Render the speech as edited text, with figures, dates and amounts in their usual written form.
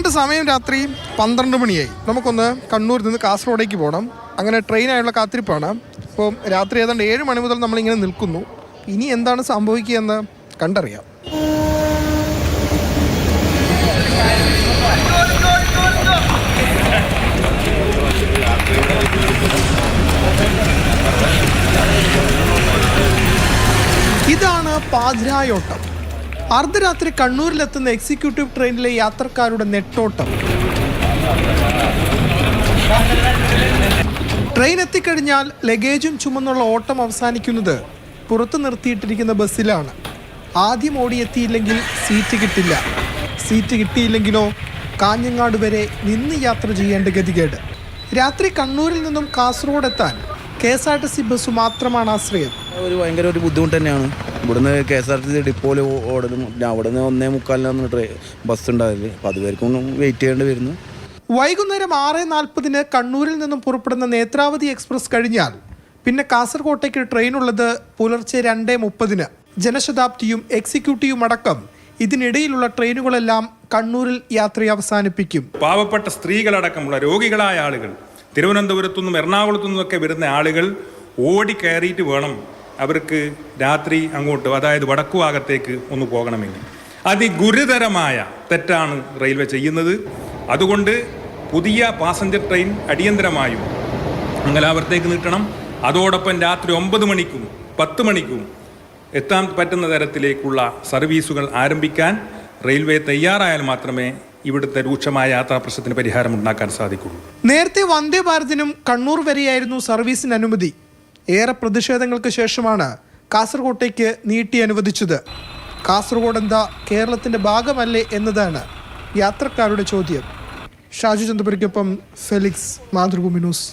അതുകൊണ്ട് സമയം രാത്രി 12 മണിയായി. നമുക്കൊന്ന് കണ്ണൂരിൽ നിന്ന് കാസർഗോഡേക്ക് പോകണം. അങ്ങനെ ട്രെയിനായുള്ള കാത്തിരിപ്പാണ്. അപ്പോൾ രാത്രി ഏതാണ്ട് 7 മണി മുതൽ നമ്മളിങ്ങനെ നിൽക്കുന്നു. ഇനി എന്താണ് സംഭവിക്കുക എന്ന് കണ്ടറിയാം. ഇതാണ് പാതിരായോട്ടം. അർദ്ധരാത്രി കണ്ണൂരിലെത്തുന്ന എക്സിക്യൂട്ടീവ് ട്രെയിനിലെ യാത്രക്കാരുടെ നെട്ടോട്ടം. ട്രെയിൻ എത്തിക്കഴിഞ്ഞാൽ ലഗേജും ചുമന്നുള്ള ഓട്ടം അവസാനിക്കുന്നത് പുറത്തു നിർത്തിയിട്ടിരിക്കുന്ന ബസ്സിലാണ്. ആദ്യം ഓടിയെത്തിയില്ലെങ്കിൽ സീറ്റ് കിട്ടില്ല. സീറ്റ് കിട്ടിയില്ലെങ്കിലോ കാഞ്ഞങ്ങാട് വരെ നിന്ന് യാത്ര ചെയ്യേണ്ട ഗതികേട്. രാത്രി കണ്ണൂരിൽ നിന്നും കാസർഗോഡ് എത്താൻ KSRTC ബസ് മാത്രമാണ് ആശ്രയം. ഭയങ്കര ഒരു ബുദ്ധിമുട്ട് തന്നെയാണ്. ഇവിടുന്ന് KSRTC ഡിപ്പോയിൽ ഓടലും അവിടുന്ന് 1:45 ബസ് ഉണ്ടാവില്ല. അപ്പോൾ അതുവരെക്കും വെയിറ്റ് ചെയ്യേണ്ടി വരുന്നു. വൈകുന്നേരം 6:40 കണ്ണൂരിൽ നിന്നും പുറപ്പെടുന്ന നേത്രാവതി എക്സ്പ്രസ് കഴിഞ്ഞാൽ പിന്നെ കാസർഗോട്ടേക്ക് ട്രെയിനുള്ളത് പുലർച്ചെ 2:30. ജനശതാബ്ദിയും എക്സിക്യൂട്ടീവും അടക്കം ഇതിനിടയിലുള്ള ട്രെയിനുകളെല്ലാം കണ്ണൂരിൽ യാത്ര അവസാനിപ്പിക്കും. പാവപ്പെട്ട സ്ത്രീകളടക്കമുള്ള രോഗികളായ ആളുകൾ തിരുവനന്തപുരത്തു നിന്നും എറണാകുളത്തു നിന്നൊക്കെ വരുന്ന ആളുകൾ ഓടിക്കയറിയിട്ട് വേണം അവർക്ക് രാത്രി അങ്ങോട്ട്, അതായത് വടക്കു ഭാഗത്തേക്ക് ഒന്ന് പോകണമെങ്കിൽ. അതിഗുരുതരമായ തെറ്റാണ് റെയിൽവേ ചെയ്യുന്നത്. അതുകൊണ്ട് പുതിയ പാസഞ്ചർ ട്രെയിൻ അടിയന്തരമായും മംഗലാപുരത്തേക്ക് നീട്ടണം. അതോടൊപ്പം രാത്രി 9 മണിക്കും 10 മണിക്കും എത്താൻ പറ്റുന്ന തരത്തിലേക്കുള്ള സർവീസുകൾ ആരംഭിക്കാൻ റെയിൽവേ തയ്യാറായാൽ മാത്രമേ ഇവിടുത്തെ രൂക്ഷമായ യാത്രാ പ്രശ്നത്തിന് പരിഹാരം ഉണ്ടാക്കാൻ സാധിക്കുള്ളൂ. നേരത്തെ വന്ദേ ഭാരതിനും കണ്ണൂർ വരെയായിരുന്നു സർവീസിന് അനുമതി. ഏറെ പ്രതിഷേധങ്ങൾക്ക് ശേഷമാണ് കാസർഗോട്ടേക്ക് നീട്ടി അനുവദിച്ചത്. കാസർഗോഡ് എന്താ കേരളത്തിന്റെ ഭാഗമല്ലേ എന്നതാണ് യാത്രക്കാരുടെ ചോദ്യം. ഷാജു ചന്ദ്രപുരയ്ക്കൊപ്പം ഫെലിക്സ്, മാതൃഭൂമി ന്യൂസ്.